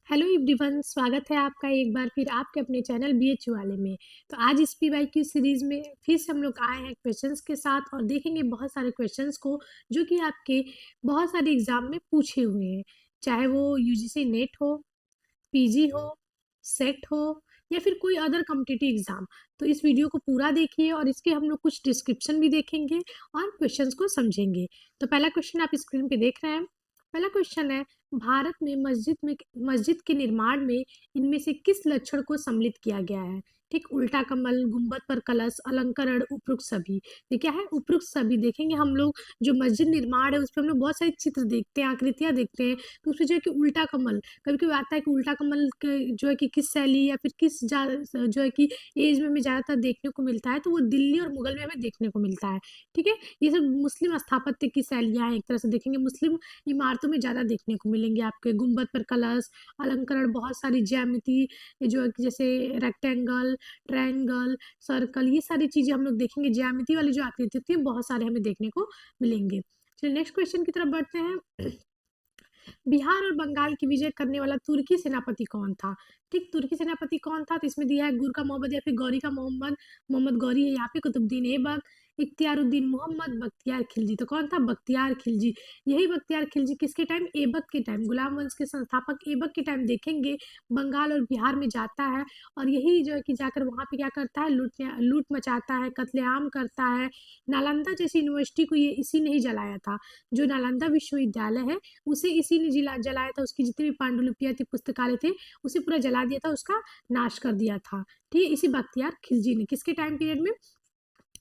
Hello everyone, स्वागत है आपका एक बार फिर आपके अपने चैनल बीएच वाले में। तो आज इस पीवाईक्यू सीरीज में फिर से हम लोग आए हैं क्वेश्चंस के साथ और देखेंगे बहुत सारे क्वेश्चंस को जो कि आपके बहुत सारे एग्जाम में पूछे हुए हैं, चाहे वो यूजीसी नेट हो, पीजी हो, सेट हो या फिर कोई अदर कॉम्पिटिटिव एग्जाम। तो इस वीडियो को पूरा देखिए और इसके हम लोग कुछ डिस्क्रिप्शन भी देखेंगे और क्वेश्चंस को समझेंगे। तो पहला क्वेश्चन आप स्क्रीन पे देख रहे हैं। पहला क्वेश्चन है, भारत में मस्जिद के निर्माण में इनमें से किस लक्षण को सम्मिलित किया गया है? ठीक, उल्टा कमल, गुंबद पर कलश, अलंकरण, उपरोक्त सभी। ये क्या है? उपरोक्त सभी। देखेंगे हम लोग जो मस्जिद निर्माण है उस पर हम लोग बहुत सारे चित्र देखते हैं, आकृतियां देखते हैं, तो उसमें जो है कि उल्टा कमल, कभी कभी आता है कि उल्टा कमल जो है कि किस शैली या फिर जो है कि एज में हमें ज़्यादातर देखने को मिलता है, तो वो दिल्ली और मुगल में हमें देखने को मिलता है। ठीक है, ये सब मुस्लिम स्थापत्य की शैलियाँ हैं, एक तरह से देखेंगे मुस्लिम इमारतों में ज़्यादा देखने को मिलेंगे आपके। गुंबद पर कलश, अलंकरण, बहुत सारी ज्यामिति, ये जो है कि जैसे रेक्टेंगल, ट्रायंगल, सर्कल, ये सारी चीज़ें हम लोग देखेंगे। ज्यामिति वाली जो आकृति होती है बहुत सारे हमें देखने को मिलेंगे। चलिए नेक्स्ट क्वेश्चन की तरफ बढ़ते हैं। बिहार और बंगाल की विजय करने वाला तुर्की सेनापति कौन था? ठीक, तुर्की सेनापति कौन था? तो इसमें दिया है गुर का मोहम्मद या फिर गौरी का मोहम्मद। मोहम्मद गौरी है यहाँ पे, कुतुबुद्दीन ऐबक, इख्तियारुद्दीन मोहम्मद, बख्तियार खिलजी। तो कौन था? बख्तियार खिलजी। यही बख्तियार खिलजी किसके टाइम? ऐबक के टाइम, गुलाम वंश के संस्थापक ऐबक के टाइम देखेंगे बंगाल और बिहार में जाता है और यही जो है कि जाकर वहाँ पे क्या करता है? लूट मचाता है, कत्लेआम करता है। नालंदा जैसी यूनिवर्सिटी को ये इसी ने ही जलाया था। जो नालंदा विश्वविद्यालय है उसे इसी ने जलाया था। उसकी जितनी भी पांडुलिपियां थी, पुस्तकालय थे, उसे पूरा जला दिया था, उसका नाश कर दिया था। ठीक है, इसी बख्तियार खिलजी ने। किसके टाइम पीरियड में?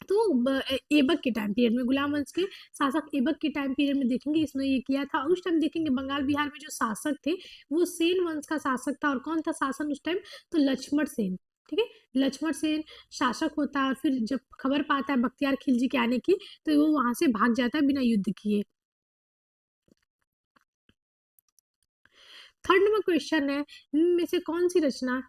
तो ऐबक के टाइम पीरियड में, गुलाम वंश के शासक ऐबक के टाइम पीरियड में देखेंगे इसने ये किया था। उस टाइम देखेंगे बंगाल बिहार में जो शासक थे वो सेन वंश का शासक था। और कौन था शासन उस टाइम? तो लक्ष्मण सेन। ठीक है, लक्ष्मण सेन शासक होता है और फिर जब खबर पाता है बख्तियार खिलजी के आने की तो वो वहां से भाग जाता है बिना युद्ध किए। थर्ड नंबर क्वेश्चन है, निम्न में से कौन सी रचना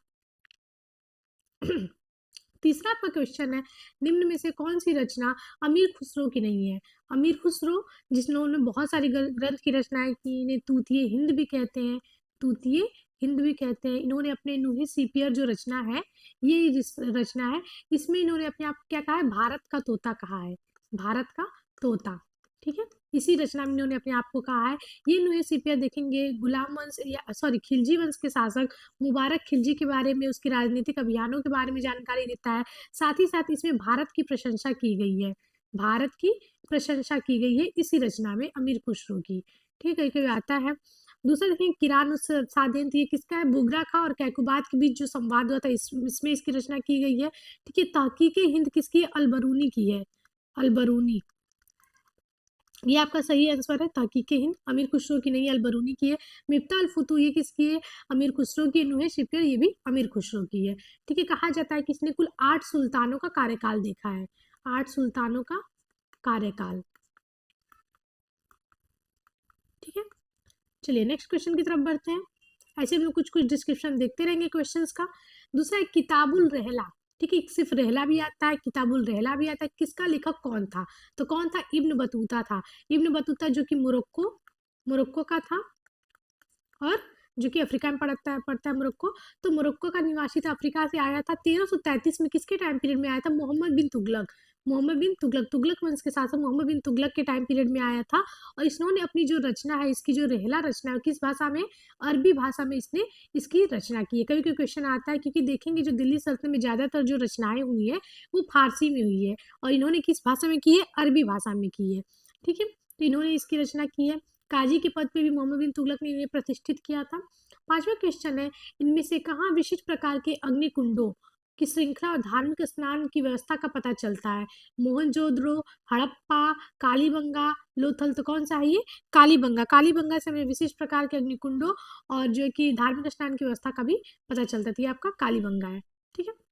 तीसरा आपका क्वेश्चन है, निम्न में से कौन सी रचना अमीर खुसरो की नहीं है? अमीर खुसरो जिन्होंने बहुत सारी ग्रंथ की रचनाएं की, इन्हें तूतिए हिंद भी कहते हैं। तूतिए हिंद भी कहते हैं। इन्होंने अपने नुही सीपियर जो रचना है, ये जिस रचना है इसमें इन्होंने अपने आप क्या कहा है? भारत का तोता कहा है। भारत का तोता। ठीक है, इसी रचना में इन्होंने अपने आप को कहा है। ये नुही सीपियर देखेंगे गुलाम वंश या सॉरी खिलजी वंश के शासक मुबारक खिलजी के बारे में, उसके राजनीतिक अभियानों के बारे में जानकारी देता है। साथ ही साथ इसमें भारत की प्रशंसा की गई है। भारत की प्रशंसा की गई है इसी रचना में अमीर खुसरो की। ठीक है, कोई आता है। दूसरा देखें, किरान साधेंद्र, ये किसका है? बुगरा खा और कैकुबात के बीच जो संवाद हुआ था इसमें इसकी रचना की गई है। ठीक है, तहकीक हिंद किसकी है? अलबरूनी की है। अलबरूनी, ये आपका सही आंसर है। तहकीक हिंद अमीर खुसरो की नहीं, अलबरूनी की है। मिफ्ता अल फुतू, ये किसकी है? अमीर खुसरो की। नुहे शिपियर, ये भी अमीर खुसरो की है। ठीक है, कहा जाता है कि इसने कुल 8 सुल्तानों का कार्यकाल देखा है। 8 सुल्तानों का कार्यकाल। ठीक है, चलिए नेक्स्ट क्वेश्चन की तरफ बढ़ते हैं। ऐसे हम लोग कुछ कुछ डिस्क्रिप्शन देखते रहेंगे क्वेश्चंस का। दूसरा है किताबुल रहला। ठीक है, सिर्फ रहला भी आता है, किताबुल रहला भी आता है। किसका लेखक कौन था? तो कौन था? इब्न बतूता था। इब्न बतूता जो कि मोरक्को मोरक्को का था और जो कि अफ्रीका में पड़ता है मोरक्को। तो मोरक्को का निवासी था, अफ्रीका से आया था 1333 में। किसके टाइम पीरियड में आया था? मोहम्मद बिन तुगलक। मोहम्मद बिन तुगलक, तुगलक वंश के शासक मोहम्मद बिन तुगलक के टाइम पीरियड में आया था। और इसने अपनी जो रचना है, इसकी जो रहला रचना है, किस भाषा में? अरबी भाषा में इसने इसकी रचना की है। कभी कोई क्वेश्चन आता है, क्योंकि देखेंगे जो दिल्ली सल्तनत में ज्यादातर जो रचनाएं हुई है वो फारसी में हुई है और इन्होंने किस भाषा में की है? अरबी भाषा में की है। ठीक है, तो इन्होंने इसकी रचना की है। काजी के पद पे भी मोहम्मद बिन तुगलक ने इन्हें प्रतिष्ठित किया था। पांचवा क्वेश्चन है, इनमें से कहाँ विशिष्ट प्रकार के अग्निकुंडों की श्रृंखला और धार्मिक स्नान की व्यवस्था का पता चलता है? मोहनजोदड़ो, हड़प्पा, कालीबंगा, लोथल। तो कौन सा है ये? कालीबंगा। कालीबंगा से हमें विशिष्ट प्रकार के अग्निकुंडों और जो है कि धार्मिक स्नान की व्यवस्था का भी पता चलता था। ये आपका कालीबंगा है। ठीक है,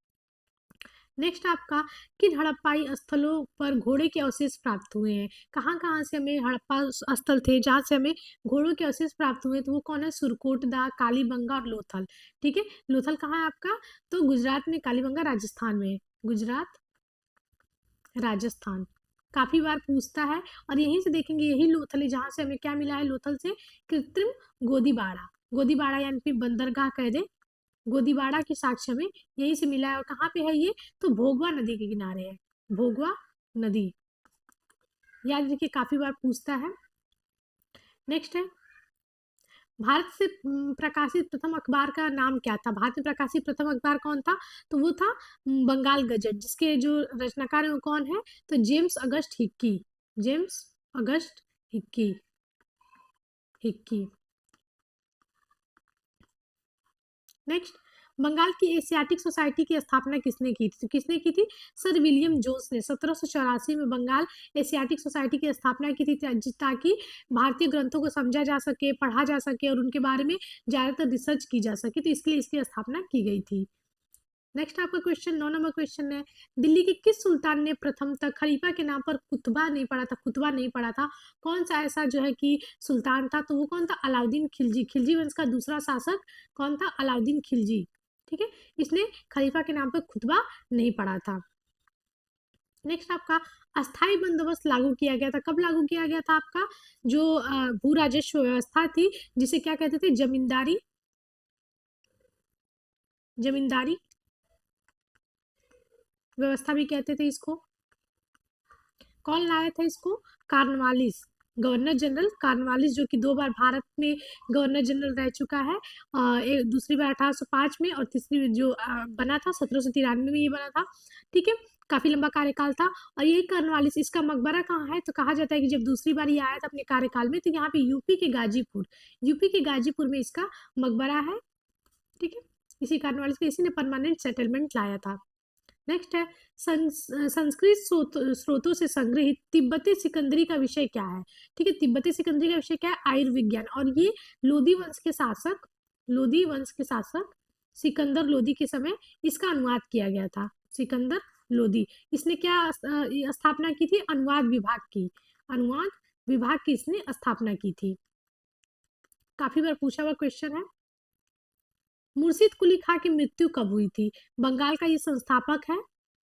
नेक्स्ट आपका, किन हड़प्पाई स्थलों पर घोड़े के अवशेष प्राप्त हुए हैं? कहाँ कहाँ से हमें हड़प्पा स्थल थे जहाँ से हमें घोड़ों के अवशेष प्राप्त हुए? तो वो कौन है? सुरकोटदा, कालीबंगा और लोथल। ठीक है, लोथल कहाँ है आपका? तो गुजरात में, कालीबंगा राजस्थान में है। गुजरात, राजस्थान। काफी बार पूछता है और यहीं से देखेंगे, यही लोथल है जहाँ से हमें क्या मिला है? लोथल से कृत्रिम गोदी बाड़ा। गोदीबाड़ा यानी फिर बंदरगाह कह दे, गोदीबाड़ा के साक्ष्य में यहीं से मिला है। और कहाँ पे है ये? तो भोगवा नदी के किनारे है, भोगवा नदी। याद रखिए, काफी बार पूछता है। नेक्स्ट है, भारत से प्रकाशित प्रथम अखबार का नाम क्या था? भारत में प्रकाशित प्रथम अखबार कौन था? तो वो था बंगाल गजट, जिसके जो रचनाकार है वो कौन है? तो James August Hicky, James August Hicky, Hicky. Next, Bengal की एशियाटिक सोसाइटी की स्थापना किसने की थी? तो किसने की थी? सर विलियम जोन्स ने 1784 में बंगाल एशियाटिक सोसाइटी की स्थापना की थी, ताकि भारतीय ग्रंथों को समझा जा सके, पढ़ा जा सके और उनके बारे में ज़्यादातर रिसर्च की जा सके, तो इसके लिए इसकी स्थापना की गई थी। नेक्स्ट आपका क्वेश्चन 9 नंबर क्वेश्चन है, दिल्ली के किस सुल्तान ने प्रथम तक खलीफा के नाम पर कुतबा नहीं पढ़ा था? कुतबा नहीं पढ़ा था, कौन सा ऐसा जो है कि सुल्तान था? तो वो कौन था? अलाउद्दीन खिलजी, खिलजी वंश का दूसरा शासक कौन था? अलाउद्दीन खिलजी। ठीक है, इसने खलीफा के नाम पर खुतबा नहीं पढ़ा था। नेक्स्ट आपका अस्थाई बंदोबस्त लागू किया गया था, कब लागू किया गया था? आपका जो भू राजस्व व्यवस्था थी, जिसे क्या कहते थे? जमींदारी, जमींदारी व्यवस्था भी कहते थे इसको। कौन लाया था इसको? कार्नवालिस, गवर्नर जनरल कार्नवालिस, जो कि 2 बार भारत में गवर्नर जनरल रह चुका है। एक दूसरी बार 1805 में और तीसरी जो बना था 1793 में ये बना था। ठीक है, काफी लंबा कार्यकाल था। और यही कार्नवालिस, इसका मकबरा कहाँ है? तो कहा जाता है कि जब दूसरी बार ये आया था अपने कार्यकाल में, तो यहाँ पे यूपी के गाजीपुर, यूपी के गाजीपुर में इसका मकबरा है। ठीक है, इसी कार्नवालिस के, इसी ने परमानेंट सेटलमेंट लाया था। नेक्स्ट है, संस्कृत स्रोतों से संग्रहित तिब्बती सिकंदरी का विषय क्या है? ठीक है, तिब्बती सिकंदरी का विषय क्या है? आयुर्विज्ञान। और ये लोदी वंश के शासक, लोदी वंश के शासक सिकंदर लोदी के समय इसका अनुवाद किया गया था। सिकंदर लोदी, इसने क्या स्थापना की थी? अनुवाद विभाग की, अनुवाद विभाग की इसने स्थापना की थी। काफी बार पूछा हुआ क्वेश्चन है। मुर्शिद कुली खां की मृत्यु कब हुई थी? बंगाल का ये संस्थापक है,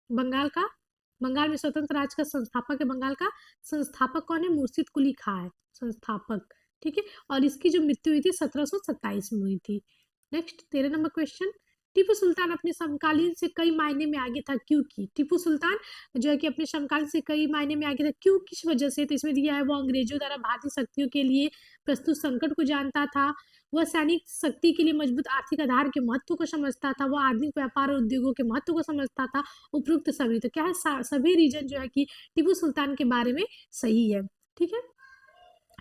बंगाल का, बंगाल में स्वतंत्र राज्य का संस्थापक है। बंगाल का संस्थापक कौन है? मुर्शिद कुली खां है संस्थापक। ठीक है, और इसकी जो मृत्यु हुई थी 1727 में हुई थी। Next 13 number question, Tipu Sultan अपने समकालीन से कई मायने में आगे था, क्योंकि टीपू सुल्तान जो है कि अपने समकालीन से कई मायने में आगे था, क्यों, किस वजह से? तो इसमें दिया है, वो अंग्रेजों द्वारा भारतीय शक्तियों के लिए प्रस्तुत संकट को जानता था, वह सैनिक शक्ति के लिए मजबूत आर्थिक आधार के महत्व को समझता था, वह आधुनिक व्यापार और उद्योगों के महत्व को समझता था। उपयुक्त सभी, तो क्या है? सभी रीजन जो है कि टीपू सुल्तान के बारे में सही है। ठीक है,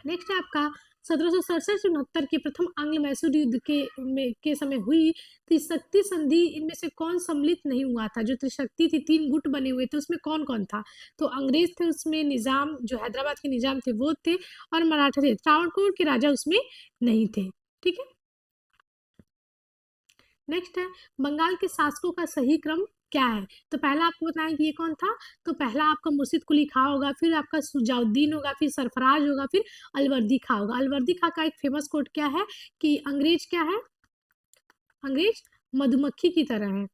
नेक्स्ट है आपका 1767-69 के प्रथम आंग्ल मैसूर युद्ध के समय हुई त्रिशक्ति संधि, इनमें से कौन सम्मिलित नहीं हुआ था? जो त्रिशक्ति थी, 3 गुट बने हुए थे, उसमें कौन कौन था? तो अंग्रेज थे उसमें, निजाम जो हैदराबाद के निजाम थे वो थे, और मराठा थे। त्रावणकोर के राजा उसमें नहीं थे। ठीक है, नेक्स्ट है, बंगाल के शासकों का सही क्रम क्या है? तो पहला आपको बताएं कि ये कौन था? तो पहला आपका मुर्शिद कुली खां होगा, फिर आपका सुजाउद्दीन होगा, फिर सरफराज होगा, फिर अलवर्दी खां होगा। अलवर्दी खां का एक फेमस कोट क्या है कि अंग्रेज क्या है? अंग्रेज मधुमक्खी की तरह है,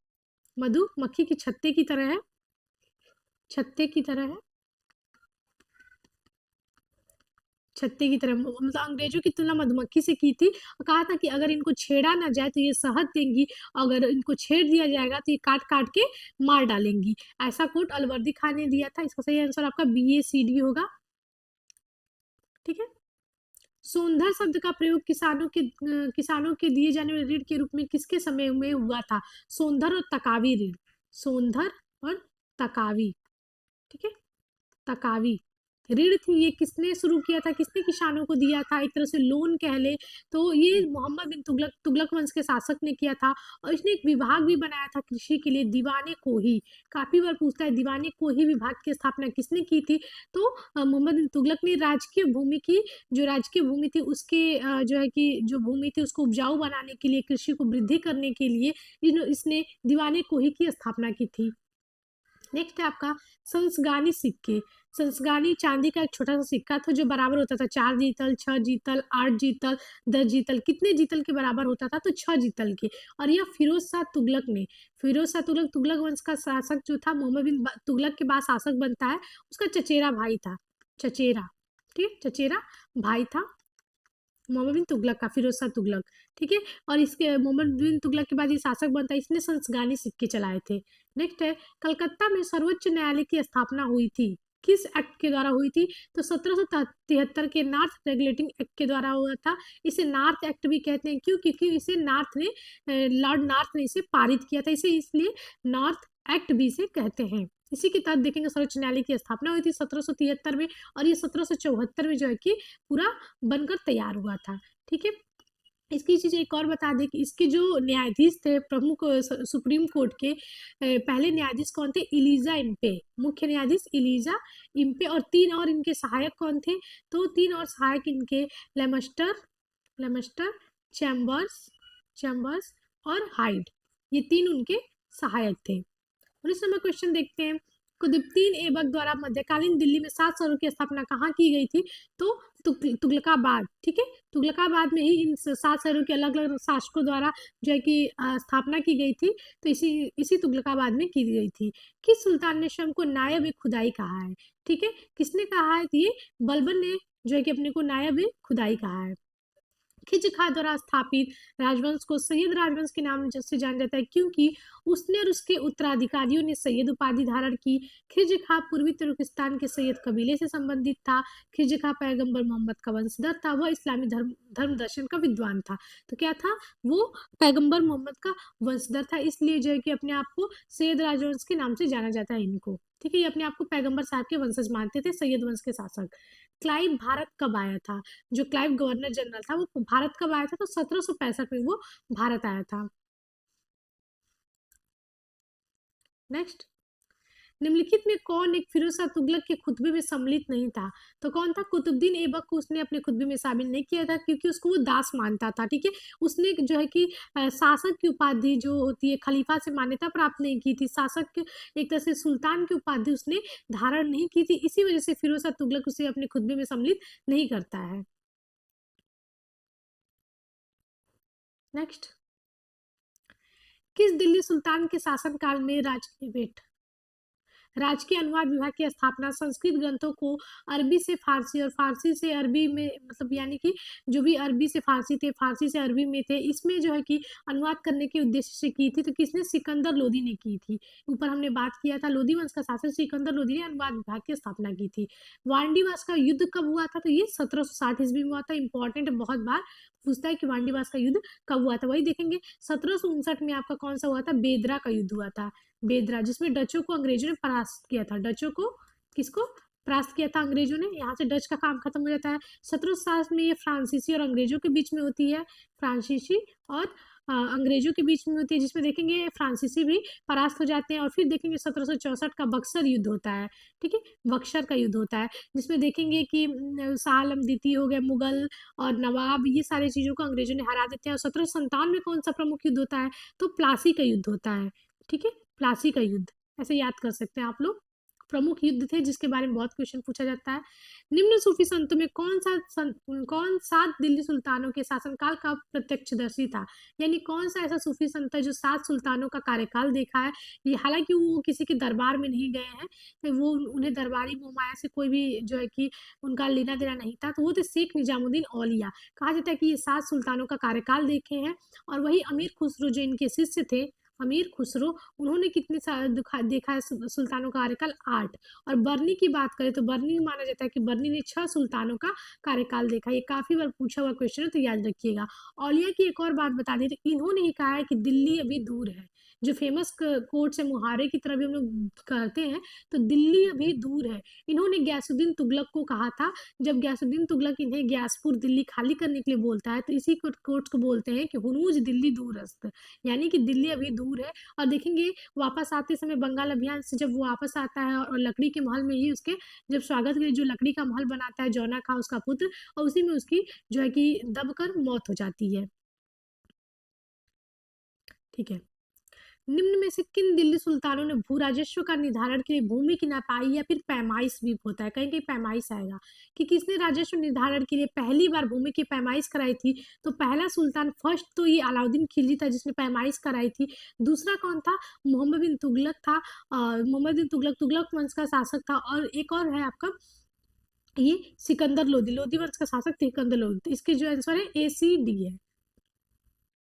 मधुमक्खी की छत्ते की तरह है, छत्ते की तरह है, छत्ते की तरह, मतलब अंग्रेजों की तुलना मधुमक्खी से की थी। और कहा था कि अगर इनको छेड़ा ना जाए तो ये शहद देंगी, अगर इनको छेड़ दिया जाएगा तो ये काट काट के मार डालेंगी। ऐसा कोट अलवर्दी खान ने दिया था। इसका सही आंसर आपका BACD होगा। ठीक है, सोंधर शब्द का प्रयोग किसानों के दिए जाने वाले ऋण के रूप में किसके समय में हुआ था? सोंधर और तकावी ऋण, सोंधर और तकावी। ठीक है, तकावी ऋण थी, ये किसने शुरू किया था? किसने किसानों को दिया था? एक तरह से लोन कह ले तो ये मोहम्मद बिन तुगलक, तुगलक वंश के शासक ने किया था। और इसने एक विभाग भी बनाया था कृषि के लिए, दीवाने कोही। काफी बार पूछता है दीवाने कोही विभाग की स्थापना किसने की थी? तो मोहम्मद बिन तुगलक ने राजकीय भूमि की, जो राजकीय भूमि थी उसके जो है कि जो भूमि थी उसको उपजाऊ बनाने के लिए, कृषि को वृद्धि करने के लिए इसने दीवाने कोही की स्थापना की थी। नेक्स्ट है आपका संसगानी सिक्के। संसगानी चांदी का एक छोटा सा सिक्का था जो बराबर होता था 4 जीतल, 6 जीतल, 8 जीतल, 10 जीतल। कितने जीतल के बराबर होता था? तो 6 जीतल के। और यह फिरोज शाह तुगलक ने, फिरोज शाह तुगलक, तुगलक वंश का शासक जो था, मोहम्मद बिन तुगलक के बाद शासक बनता है, उसका चचेरा भाई था, चचेरा। ठीक है, चचेरा भाई था। मोहम्मद बिन तुगलक का, फिरोज शाह तुगलक, ठीक है। और इसके मोहम्मद बिन तुगलक के बाद ये शासक बनता है, इसने संस्गानी सिक्के चलाए थे। नेक्स्ट है, कलकत्ता में सर्वोच्च न्यायालय की स्थापना हुई थी, किस एक्ट के द्वारा हुई थी? तो 1773 के नॉर्थ रेगुलेटिंग एक्ट के द्वारा हुआ था। इसे नॉर्थ एक्ट भी कहते हैं, क्यों? क्योंकि इसे नॉर्थ ने लॉर्ड नॉर्थ ने इसे पारित किया था, इसे इसलिए नॉर्थ एक्ट भी इसे कहते हैं। इसी के तहत देखेंगे सर्वोच्च न्यायालय की स्थापना हुई थी 1773 में, और ये 1774 में जो है कि पूरा बनकर तैयार हुआ था, ठीक है। इसकी चीज एक और बता दें कि इसके जो न्यायाधीश थे प्रमुख सुप्रीम कोर्ट के पहले न्यायाधीश कौन थे? इलीजा इम्पे, मुख्य न्यायाधीश इलीजा इम्पे। और तीन और इनके सहायक कौन थे? तो तीन और सहायक इनके लेमस्टर लेमस्टर चैम्बर्स चैम्बर्स और हाइड, ये तीन उनके सहायक थे। 19 नंबर क्वेश्चन देखते हैं, कुतुबुद्दीन ऐबक द्वारा मध्यकालीन दिल्ली में 7 शहरों की स्थापना कहाँ की गई थी? तो तुगलकाबाद, ठीक है। तुगलकाबाद में ही इन 7 शहरों के अलग अलग शासकों द्वारा जो है कि स्थापना की गई थी, तो इसी इसी तुगलकाबाद में की गई थी। किस सुल्तान ने स्वयं को नायब खुदाई कहा है? ठीक है, किसने कहा है? ये बलबन ने जो है कि अपने को नायब खुदाई कहा है। खिज खां द्वारा स्थापित राजवंश को सैयद राजवंश के नाम से जाना जाता है, क्योंकि उसने और उसके उत्तराधिकारियों ने सैयद उपाधि धारण की। खिज खां पूर्वी तुर्किस्तान के सैयद कबीले से संबंधित था। खिज खां पैगंबर मोहम्मद का वंशधर था, वह इस्लामी धर्म दर्शन का विद्वान था। तो क्या था वो? पैगंबर मोहम्मद का वंशधर था, इसलिए जो है कि अपने आप को सैयद राजवंश के नाम से जाना जाता है इनको, ठीक है। ये अपने आप को पैगंबर साहब के वंशज मानते थे, सैयद वंश के शासक। क्लाइव भारत कब आया था? जो क्लाइव गवर्नर जनरल था वो भारत कब आया था? तो 1765 में वो भारत आया था। नेक्स्ट, निम्नलिखित में कौन एक फिरोज शाह तुगलक के खुतबे में सम्मिलित नहीं था? तो कौन था? कुतुबुद्दीन ऐबक को उसने अपने खुतबे में शामिल नहीं किया था, क्योंकि उसको वो दास मानता था, ठीक है। उसने जो है कि शासक की उपाधि जो होती है खलीफा से मान्यता प्राप्त नहीं की थी, शासक एक तरह से सुल्तान की उपाधि उसने धारण नहीं की थी, इसी वजह से फिरोज शाह तुगलक उसे अपने खुतबे में सम्मिलित नहीं करता है। नेक्स्ट, किस दिल्ली सुल्तान के शासनकाल में राजकीय अनुवाद विभाग की स्थापना संस्कृत ग्रंथों को अरबी से फारसी और फारसी से अरबी में, मतलब यानी कि जो भी अरबी से फारसी थे, फारसी से अरबी में थे, इसमें जो है कि अनुवाद करने के उद्देश्य से की थी? तो किसने? सिकंदर लोदी ने की थी। ऊपर हमने बात किया था, लोदी वंश का शासक सिकंदर लोदी ने अनुवाद विभाग की स्थापना की थी। वांडीवास का युद्ध कब हुआ था? तो ये 1760 ईस्वी में हुआ था। इंपॉर्टेंट, बहुत बार पूछता है कि वांडीवास का युद्ध कब हुआ था, वही देखेंगे। 1759 में आपका कौन सा हुआ था? बेदरा का युद्ध हुआ था, बेदरा, जिसमें डचों को अंग्रेजों ने परास्त किया था। डचों को किसको परास्त किया था? अंग्रेजों ने। यहाँ से डच का काम खत्म हो जाता है। 1760 में ये फ्रांसीसी और अंग्रेजों के बीच में होती है, फ्रांसीसी और अंग्रेजों के बीच में होती है, जिसमें देखेंगे फ्रांसीसी भी परास्त हो जाते हैं। और फिर देखेंगे 1764 का बक्सर युद्ध होता है, ठीक है। बक्सर का युद्ध होता है, जिसमें देखेंगे कि शाह आलम द्वितीय हो गए, मुगल और नवाब, ये सारी चीजों को अंग्रेजों ने हरा देते हैं। और 1757 में कौन सा प्रमुख युद्ध होता है? तो प्लासी का युद्ध होता है, ठीक है। प्लासी का युद्ध, ऐसे याद कर सकते हैं आप लोग। प्रमुख युद्ध थे जिसके बारे में बहुत क्वेश्चन पूछा जाता है। निम्न सूफी संतों में कौन 7 दिल्ली सुल्तानों के शासनकाल का प्रत्यक्षदर्शी था? यानी कौन सा ऐसा सूफी संत है जो 7 सुल्तानों का कार्यकाल देखा है? ये हालांकि वो किसी के दरबार में नहीं गए हैं, वो उन्हें दरबारी मोहमाया से कोई भी जो है कि उनका लेना देना नहीं था, तो वो थे शेख निजामुद्दीन औलिया। कहा जाता है कि ये 7 सुल्तानों का कार्यकाल देखे हैं। और वही अमीर खुसरो जो इनके शिष्य थे, अमीर खुसरो, उन्होंने कितने साल देखा है सुल्तानों का कार्यकाल? 8। और बर्नी की बात करें तो बर्नी माना जाता है कि बर्नी ने 6 सुल्तानों का कार्यकाल देखा। ये काफी बार पूछा हुआ क्वेश्चन है, तो याद रखिएगा। औलिया की एक और बात बता दें, तो इन्होंने ही कहा है कि दिल्ली अभी दूर है। जो फेमस कोट से मुहारे की तरह भी हम लोग करते हैं, तो दिल्ली अभी दूर है, इन्होंने गयासुद्दीन तुगलक को कहा था। जब गयासुद्दीन तुगलक इन्हें ग्यासपुर दिल्ली खाली करने के लिए बोलता है, तो इसी कोट को बोलते हैं कि हुनूज दिल्ली दूरस्त, यानी कि दिल्ली अभी दूर है। और देखेंगे वापस आते समय बंगाल अभियान से जब वो वापस आता है, और लकड़ी के महल में ही उसके जब स्वागत के लिए जो लकड़ी का महल बनाता है जौना खा उसका पुत्र, और उसी में उसकी जो है कि दबकर मौत हो जाती है, ठीक है। निम्न में से किन दिल्ली सुल्तानों ने भू राजस्व का निर्धारण के लिए भूमि की नापाई या फिर पैमाइश भी होता है, कहीं कहीं पैमाइश आएगा, कि किसने राजस्व निर्धारण के लिए पहली बार भूमि की पैमाइश कराई थी? तो पहला सुल्तान, फर्स्ट तो ये अलाउद्दीन खिलजी था जिसने पैमाइश कराई थी। दूसरा कौन था? मोहम्मद बिन तुगलक था। मोहम्मद बिन तुगलक तुगलक वंश का शासक था। और एक और है आपका ये सिकंदर लोदी, लोदी वंश का शासक सिकंदर लोदी। तो इसके जो आंसर है ACD है।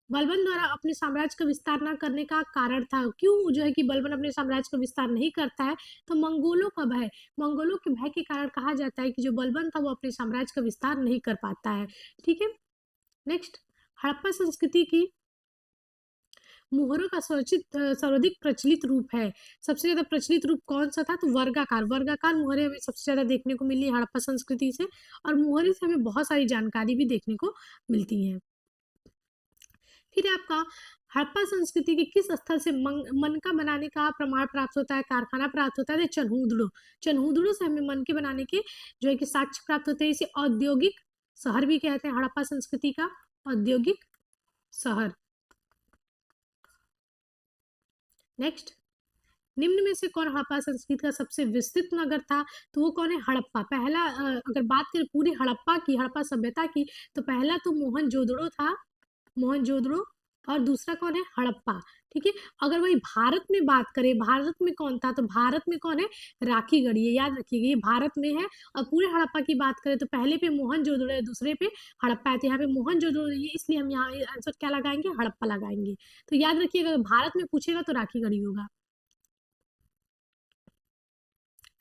बलबन द्वारा अपने साम्राज्य का विस्तार न करने का कारण था, क्यों जो है कि बलबन अपने साम्राज्य का विस्तार नहीं करता है? तो मंगोलों का भय, मंगोलों के भय के कारण कहा जाता है कि जो बलबन था वो अपने साम्राज्य का विस्तार नहीं कर पाता है। ठीक है, नेक्स्ट, हड़प्पा संस्कृति की मुहरों का सर्वाधिक प्रचलित रूप है। सबसे ज्यादा प्रचलित रूप कौन सा था? तो वर्गाकार, वर्गाकार मुहरें हमें सबसे ज्यादा देखने को मिली है हड़प्पा संस्कृति से, और मुहरे से हमें बहुत सारी जानकारी भी देखने को मिलती है। फिर आपका हड़प्पा संस्कृति के किस स्थल से मनका बनाने का प्रमाण प्राप्त होता है, कारखाना प्राप्त होता है? चन्हूदड़ो, चन्हूदड़ो से हमें मनके बनाने के जो है कि साक्ष्य प्राप्त होते हैं। इसे औद्योगिक शहर भी कहते हैं, हड़प्पा संस्कृति का औद्योगिक शहर। नेक्स्ट, निम्न में से कौन हड़प्पा संस्कृति का सबसे विस्तृत नगर था? तो वो कौन है? हड़प्पा। पहला अगर बात करें पूरी हड़प्पा की, हड़प्पा सभ्यता की, तो पहला तो मोहनजोदड़ो था, मोहनजोदड़ो, और दूसरा कौन है? हड़प्पा। ठीक है, अगर वही भारत में बात करें, भारत में कौन था? तो भारत में कौन है? राखीगढ़ी, ये याद रखिएगा, ये भारत में है। और पूरे हड़प्पा की बात करें तो पहले पे मोहनजोदड़ो है, दूसरे पे हड़प्पा है। तो यहाँ पे मोहनजोदड़ो है, इसलिए हम यहाँ आंसर क्या लगाएंगे? हड़प्पा लगाएंगे। तो याद रखिएगा, अगर भारत में पूछेगा तो राखीगढ़ी होगा,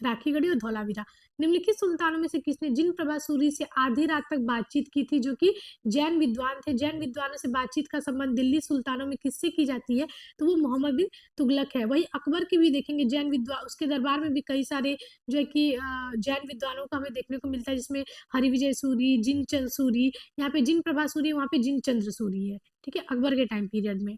राखीगढ़ी और धौलावीरा। निम्नलिखित सुल्तानों में से किसने जिन प्रभा सूरी से आधी रात तक बातचीत की थी, जो कि जैन विद्वान थे? जैन विद्वानों से बातचीत का संबंध दिल्ली सुल्तानों में किससे की जाती है? तो वो मोहम्मद बिन तुगलक है। वही अकबर की भी देखेंगे जैन विद्वान, उसके दरबार में भी कई सारे जो है कि जैन विद्वानों का हमें देखने को मिलता है, जिसमें हरिविजय सूरी, जिन चंद्र सूरी, यहाँ पे जिन प्रभा सूरी, वहाँ पे जिन चंद्र सूरी है। ठीक है, अकबर के टाइम पीरियड में।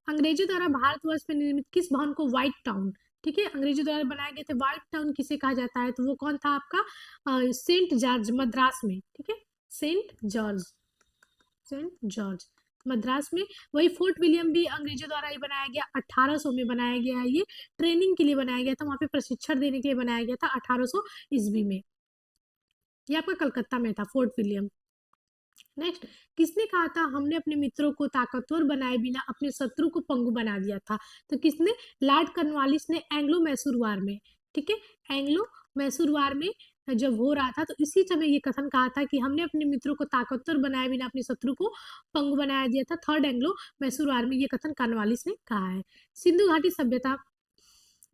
अंग्रेजों द्वारा भारतवर्ष में निर्मित किस भवन को व्हाइट टाउन, ठीक है, अंग्रेजों द्वारा बनाए गए थे, व्हाइट टाउन किसे कहा जाता है? तो वो कौन था आपका? सेंट जॉर्ज, मद्रास में। ठीक है, Saint George, Saint George Madras में। वही फोर्ट विलियम भी अंग्रेजों द्वारा ही बनाया गया, 1800 में बनाया गया है। ये ट्रेनिंग के लिए बनाया गया था, वहां पे प्रशिक्षण देने के लिए बनाया गया था 1800 ईस्वी में। ये आपका कलकत्ता में था फोर्ट विलियम। नेक्स्ट, किसने कहा था हमने अपने मित्रों को ताकतवर बनाए बिना अपने शत्रु को पंगु बना दिया था? तो किसने? लॉर्ड कॉर्नवालिस ने एंग्लो मैसूर वार में। ठीक है, एंग्लो मैसूर वार में जब हो रहा था तो इसी समय ये कथन कहा था कि हमने अपने मित्रों को ताकतवर बनाए बिना अपने शत्रु को पंगु बनाया दिया था। थर्ड एंग्लो मैसूर वार में ये कथन कॉर्नवालिस ने कहा है। सिंधु घाटी सभ्यता,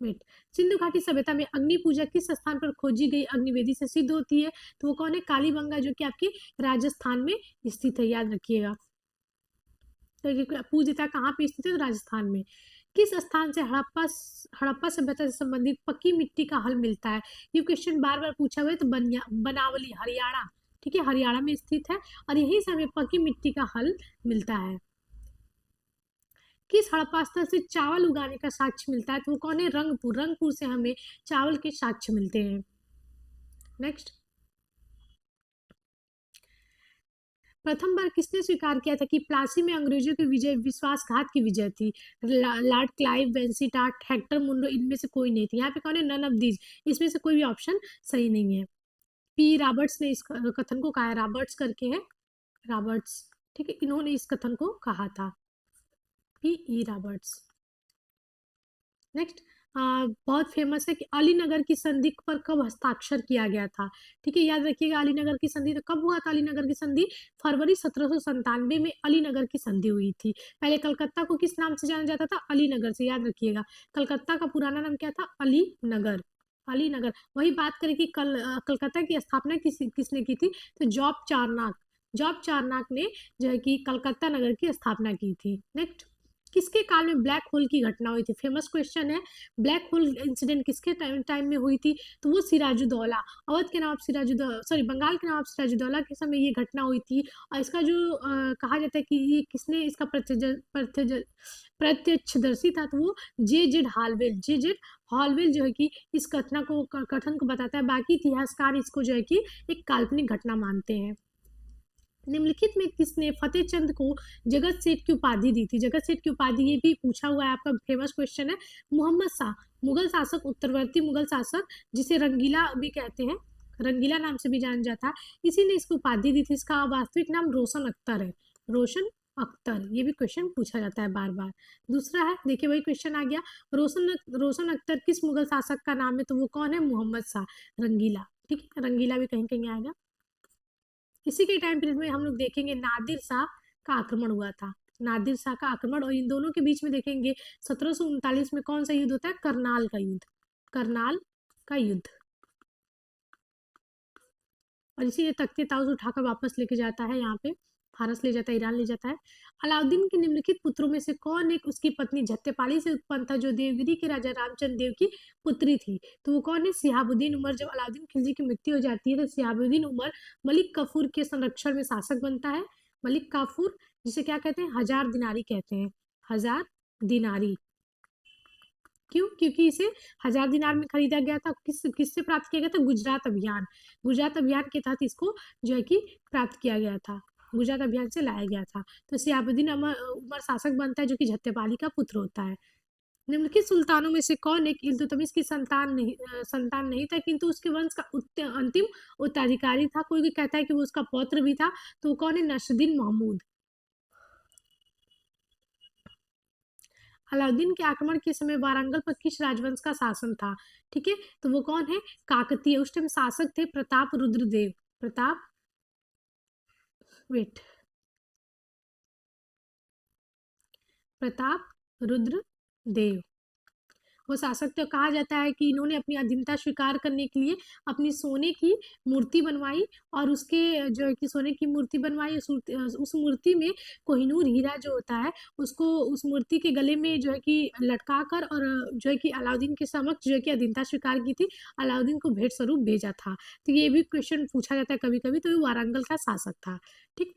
वेट, सिंधु घाटी सभ्यता में अग्नि पूजा किस स्थान पर खोजी गई अग्निवेदी से सिद्ध होती है? तो वो कौन है? कालीबंगा, जो कि आपके राजस्थान में स्थित है, याद रखिएगा। तो पूजिता कहाँ पे स्थित है? तो राजस्थान में। किस स्थान से हड़प्पा हड़प्पा सभ्यता से संबंधित पक्की मिट्टी का हल मिलता है? ये क्वेश्चन बार बार पूछा हुआ है। तो बनावली, हरियाणा। ठीक है, हरियाणा में स्थित है, और यहीं से हमें पक्की मिट्टी का हल मिलता है। किस हड़प्पा स्थल से चावल उगाने का साक्ष्य मिलता है? तो वो कौन है? रंगपुर, रंगपुर से हमें चावल के साक्ष्य मिलते हैं। नेक्स्ट, प्रथम बार किसने स्वीकार किया था कि प्लासी में अंग्रेजों की विजय विश्वासघात की विजय थी? लॉर्ड क्लाइव, वेंसीटाट, हेक्टर मुंडो, इनमें से कोई नहीं थी। यहाँ पे कौन है? नन ऑफ दीज, इसमें से कोई भी ऑप्शन सही नहीं है। पी रॉबर्ट्स ने इस कथन को कहा है, रॉबर्ट्स करके है, रॉबर्ट्स। ठीक है, इन्होंने इस कथन को कहा था, पी ई रॉबर्ट्स। नेक्स्ट, बहुत फेमस है कि अलीनगर की संधि पर कब हस्ताक्षर किया गया था? ठीक है, याद रखिएगा, अलीनगर की संधि तो कब हुआ था? अलीनगर की संधि फरवरी 1797 में अलीनगर की संधि हुई थी। पहले कलकत्ता को किस नाम से जाना जाता था? अलीनगर से, याद रखिएगा। कलकत्ता का पुराना नाम क्या था? अलीनगर, अलीनगर। वही बात करें कि कलकत्ता की स्थापना किसने की थी? तो जॉब चारनाक, जॉब चारनाक ने जो है कि कलकत्ता नगर की स्थापना की थी। नेक्स्ट, किसके काल में ब्लैक होल की घटना हुई थी? फेमस क्वेश्चन है, ब्लैक होल इंसिडेंट किसके टाइम में हुई थी? तो वो सिराजुद्दौला, अवध के नवाब सिराजुद्दौला, सॉरी, बंगाल के नवाब सिराजुद्दौला के समय ये घटना हुई थी। और इसका जो कहा जाता है कि ये किसने इसका प्रत्यक्षदर्शी था? तो वो जे हालवेल, जे हॉलवेल जो है कि इस घटना को, कथन को बताता है। बाकी इतिहासकार इसको जो है कि एक काल्पनिक घटना मानते हैं। निम्नलिखित में किसने फतेह चंद को जगत सेठ की उपाधि दी थी? जगत सेठ की उपाधि, ये भी पूछा हुआ है, आपका फेमस क्वेश्चन है। मोहम्मद शाह, मुगल शासक, उत्तरवर्ती मुगल शासक, जिसे रंगीला भी कहते हैं, रंगीला नाम से भी जाना जाता है, इसी ने इसको उपाधि दी थी। इसका वास्तविक नाम रोशन अख्तर है, रोशन अख्तर। ये भी क्वेश्चन पूछा जाता है बार बार। दूसरा है, देखिए वही क्वेश्चन आ गया, रोशन रोशन अख्तर किस मुगल शासक का नाम है? तो वो कौन है? मोहम्मद शाह रंगीला। ठीक है, रंगीला भी कहीं कहीं आएगा। इसी के टाइम पीरियड में हम लोग देखेंगे नादिर शाह का आक्रमण हुआ था, नादिर शाह का आक्रमण, और इन दोनों के बीच में देखेंगे 1739 में कौन सा युद्ध होता है, करनाल का युद्ध, करनाल का युद्ध। और इसीलिए तख्ते ताउस उठाकर वापस लेके जाता है यहाँ पे, फारस ले जाता है, ईरान ले जाता है। अलाउद्दीन के निम्नलिखित पुत्रों में से कौन एक उसकी पत्नी झत्यपाली से उत्पन्न था, जो देवगिरी के राजा रामचंद्र देव की पुत्री थी? तो वो कौन है, सिहाबुद्दीन उमर। जब अलाउद्दीन खिलजी की मृत्यु हो जाती है तो सिहाबुद्दीन उमर मलिक काफूर के संरक्षण में शासक बनता है। मलिक काफूर, जिसे क्या कहते हैं, हजार दिनारी कहते हैं, हजार दिनारी। क्यों? क्योंकि इसे हजार दिनार में खरीदा गया था। किससे प्राप्त किया गया था, गुजरात अभियान, गुजरात अभियान के तहत इसको जो है कि प्राप्त किया गया था, गुजरात अभियान से लाया गया था। तो सियाबुद्दीन उमर शासक बनता है, जो कि झत्यपाली का पुत्र होता है। निम्नलिखित सुल्तानों में से कौन एक इल्तुतमिश की संतान नहीं था, किंतु उसके वंश का अंतिम उत्तराधिकारी था? कोई भी कहता है कि वो उसका पौत्र भी था, तो वो कौन है, नसरुद्दीन महमूद। अलाउद्दीन के आक्रमण के समय वारंगल पर किस राजवंश का शासन था? ठीक है, तो वो कौन है, काकतीय। उस टाइम शासक थे प्रताप रुद्रदेव, प्रताप, वेट, प्रताप रुद्रदेव वो शासक थे। कहा जाता है कि इन्होंने अपनी अधीनता स्वीकार करने के लिए अपनी सोने की मूर्ति बनवाई, और उसके जो है कि सोने की मूर्ति बनवाई, उस मूर्ति में कोहिनूर हीरा जो होता है उसको उस मूर्ति के गले में जो है कि लटका कर, और जो है कि अलाउद्दीन के समक्ष जो है कि अधीनता स्वीकार की थी, अलाउद्दीन को भेंट स्वरूप भेजा था। तो ये भी क्वेश्चन पूछा जाता है कभी कभी। तो ये वारंगल का शासक था। ठीक,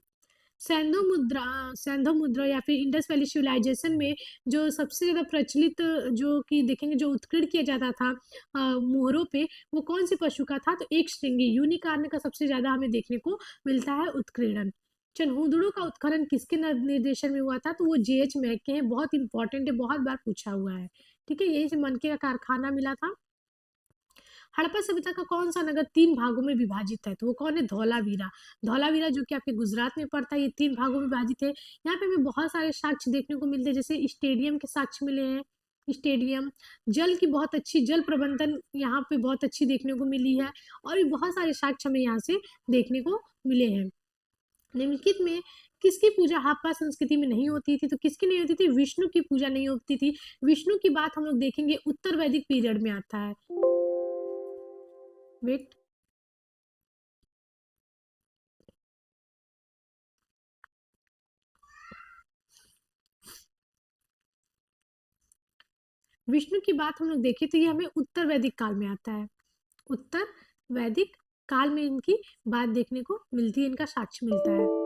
सैंधव मुद्रा या फिर इंडस वैली सिविलाइजेशन में जो सबसे ज्यादा प्रचलित, जो कि देखेंगे जो उत्कीर्ण किया जाता था मोहरों पे, वो कौन सी पशु का था? तो एक श्रृंगी यूनिकॉर्न का सबसे ज्यादा हमें देखने को मिलता है उत्कीर्णन। चनहूदड़ों का उत्खनन किसके निर्देशन में हुआ था? तो वो जेएच मैके हैं, बहुत इंपॉर्टेंट है, बहुत बार पूछा हुआ है। ठीक है, यही से मनके का कारखाना मिला था। हड़प्पा सभ्यता का कौन सा नगर 3 भागों में विभाजित है? तो वो कौन है, धौलावीरा। धौलावीरा जो कि आपके गुजरात में पड़ता है, ये 3 भागों में विभाजित है। यहाँ पे हमें बहुत सारे साक्ष्य देखने को मिलते हैं, जैसे स्टेडियम के साक्ष्य मिले हैं, स्टेडियम, जल की बहुत अच्छी जल प्रबंधन यहाँ पे बहुत अच्छी देखने को मिली है, और भी बहुत सारे साक्ष्य हमें यहाँ से देखने को मिले हैं। निम्नलिखित में किसकी पूजा हड़प्पा संस्कृति में नहीं होती थी? तो किसकी नहीं होती थी, विष्णु की पूजा नहीं होती थी। विष्णु की बात हम लोग देखेंगे उत्तर वैदिक पीरियड में आता है। वेट, विष्णु की बात हम लोग देखें तो ये हमें उत्तर वैदिक काल में आता है, उत्तर वैदिक काल में इनकी बात देखने को मिलती है, इनका साक्ष्य मिलता है।